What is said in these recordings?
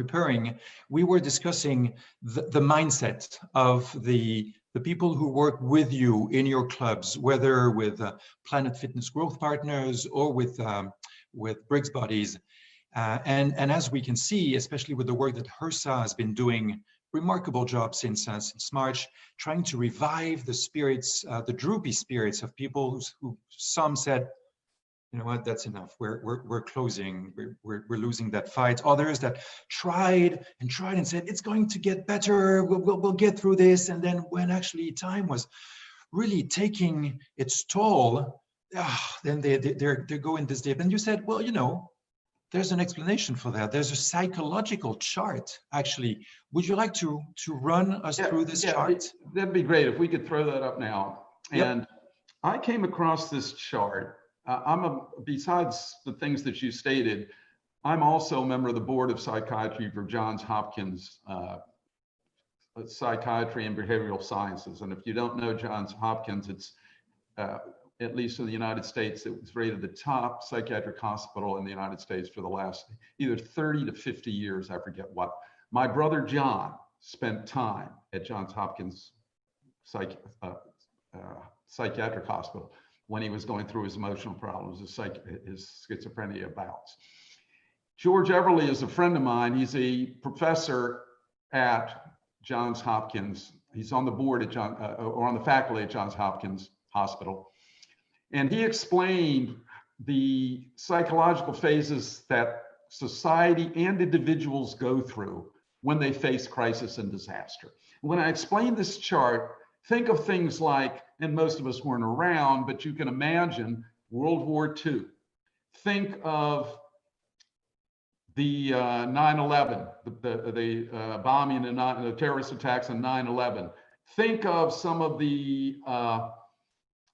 preparing, we were discussing the mindset of the people who work with you in your clubs, whether with Planet Fitness Growth Partners or with Briggs Buddies. And as we can see, especially with the work that HRSA has been doing, remarkable job since March, trying to revive the spirits, the droopy spirits of people who some said, you know what, that's enough. We're closing. We're losing that fight. Others that tried and said it's going to get better. We'll get through this. And then when actually time was really taking its toll, then they're going this dip. And you said, well, you know, there's an explanation for that. There's a psychological chart, actually. Would you like to run us through this chart? That'd be great if we could throw that up now. Yep. And I came across this chart. Besides the things that you stated, I'm also a member of the board of psychiatry for Johns Hopkins Psychiatry and Behavioral Sciences. And if you don't know Johns Hopkins, it's at least in the United States, it was rated the top psychiatric hospital in the United States for the last either 30 to 50 years, I forget what. My brother John spent time at Johns Hopkins Psychiatric Hospital when he was going through his emotional problems, his schizophrenia bouts. George Everly is a friend of mine. He's a professor at Johns Hopkins. He's on the board at or on the faculty at Johns Hopkins Hospital. And he explained the psychological phases that society and individuals go through when they face crisis and disaster. When I explained this chart, think of things like, and most of us weren't around, but you can imagine World War II. Think of the 9/11, the bombing and the terrorist attacks on 9/11. Think of some of the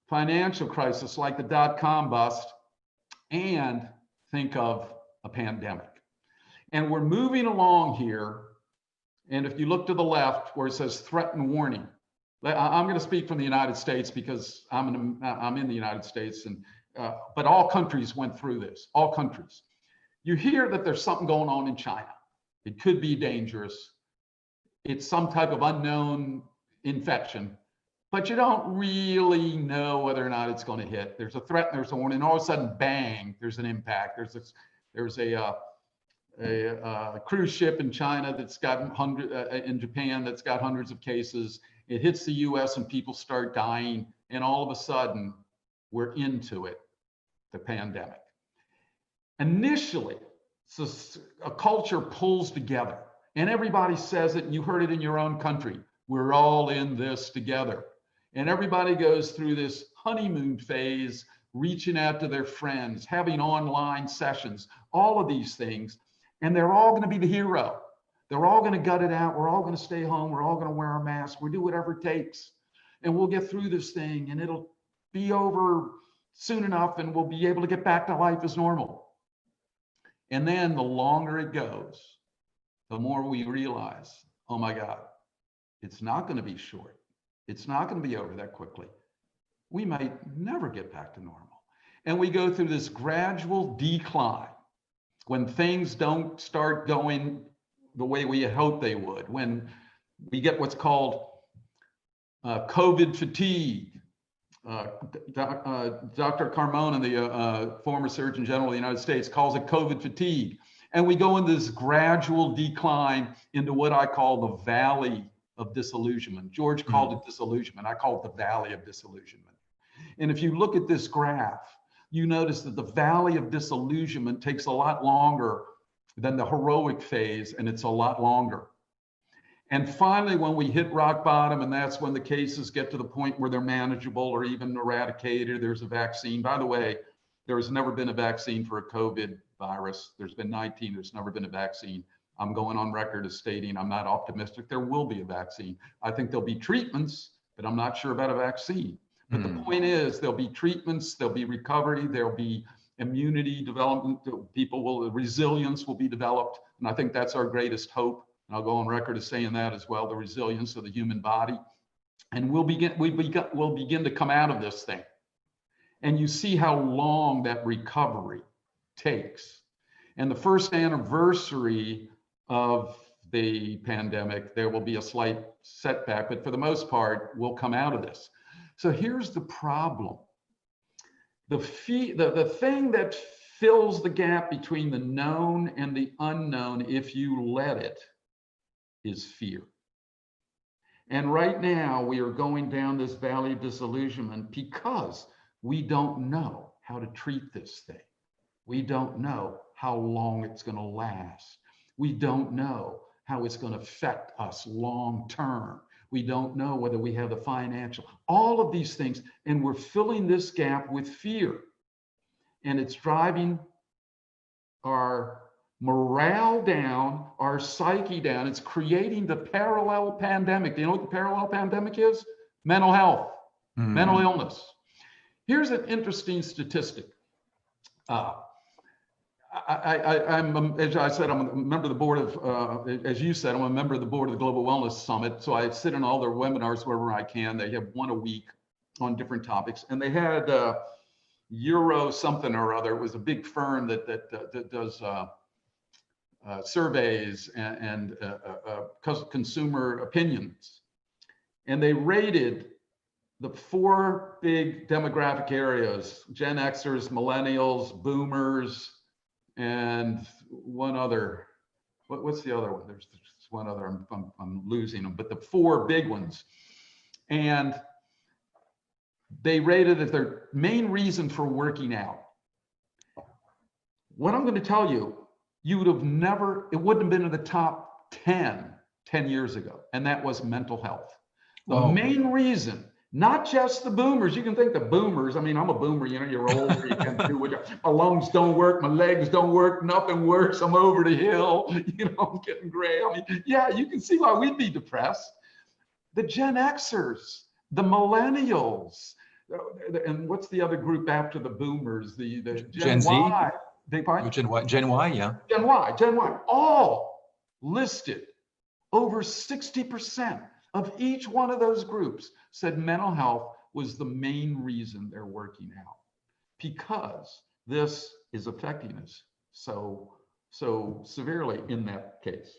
financial crisis like the dot-com bust, and think of a pandemic. And we're moving along here. And if you look to the left where it says threat and warning, I'm going to speak from the United States because I'm in the United States, and but all countries went through this, all countries. You hear that there's something going on in China. It could be dangerous. It's some type of unknown infection, but you don't really know whether or not it's going to hit. There's a threat, and there's a warning, and all of a sudden, bang, there's an impact. There's a cruise ship in China that's got in Japan that's got hundreds of cases. It hits the US and people start dying, and all of a sudden we're into it, the pandemic. Initially, so a culture pulls together and everybody says it, and you heard it in your own country. We're all in this together. And everybody goes through this honeymoon phase, reaching out to their friends, having online sessions, all of these things. And they're all going to be the hero. They're all going to gut it out. We're all going to stay home. We're all going to wear our masks. We'll do whatever it takes. And we'll get through this thing, and it'll be over soon enough, and we'll be able to get back to life as normal. And then the longer it goes, the more we realize, oh my God, it's not going to be short. It's not going to be over that quickly. We might never get back to normal. And we go through this gradual decline when things don't start going the way we had hoped they would, when we get what's called COVID fatigue. Dr. Carmona, the former Surgeon General of the United States, calls it COVID fatigue. And we go into this gradual decline into what I call the valley of disillusionment. George called it disillusionment. I call it the valley of disillusionment. And if you look at this graph, you notice that the valley of disillusionment takes a lot longer than the heroic phase, and it's a lot longer. And finally, when we hit rock bottom, and that's when the cases get to the point where they're manageable or even eradicated, there's a vaccine. By the way, there has never been a vaccine for a COVID virus. There's been 19, there's never been a vaccine. I'm going on record as stating I'm not optimistic there will be a vaccine. I think there'll be treatments, but I'm not sure about a vaccine. But the point is, there'll be treatments, there'll be recovery, there'll be immunity development, resilience will be developed. And I think that's our greatest hope. And I'll go on record as saying that as well, the resilience of the human body. And we'll begin to come out of this thing. And you see how long that recovery takes. And the first anniversary of the pandemic, there will be a slight setback, but for the most part, we'll come out of this. So here's the problem. The thing that fills the gap between the known and the unknown, if you let it, is fear. And right now we are going down this valley of disillusionment because we don't know how to treat this thing. We don't know how long it's going to last. We don't know how it's going to affect us long term. We don't know whether we have the financial, all of these things. And we're filling this gap with fear. And it's driving our morale down, our psyche down. It's creating the parallel pandemic. Do you know what the parallel pandemic is? Mental health, mental illness. Here's an interesting statistic. I'm, as I said, I'm a member of the board of, as you said, I'm a member of the board of the Global Wellness Summit. So I sit in all their webinars wherever I can. They have one a week on different topics. And they had Euro something or other. It was a big firm that does surveys and consumer opinions. And they rated the 4 big demographic areas: Gen Xers, millennials, boomers, and one other. What's the other one? There's one other. I'm losing them, but the 4 big ones. And they rated it their main reason for working out. What I'm going to tell you, you would have never, it wouldn't have been in the top 10 years ago, and that was mental health. The main reason, not just the boomers. You can think the boomers. I mean, I'm a boomer. You know, you're older. You can't do what my lungs don't work. My legs don't work. Nothing works. I'm over the hill. You know, I'm getting gray. I mean, yeah, you can see why we'd be depressed. The Gen Xers, the millennials, and what's the other group after the boomers? The Gen Z. Y. Gen Y, yeah. Gen Y, all listed. Over 60% of each one of those groups said mental health was the main reason they're working out, because this is affecting us so severely in that case.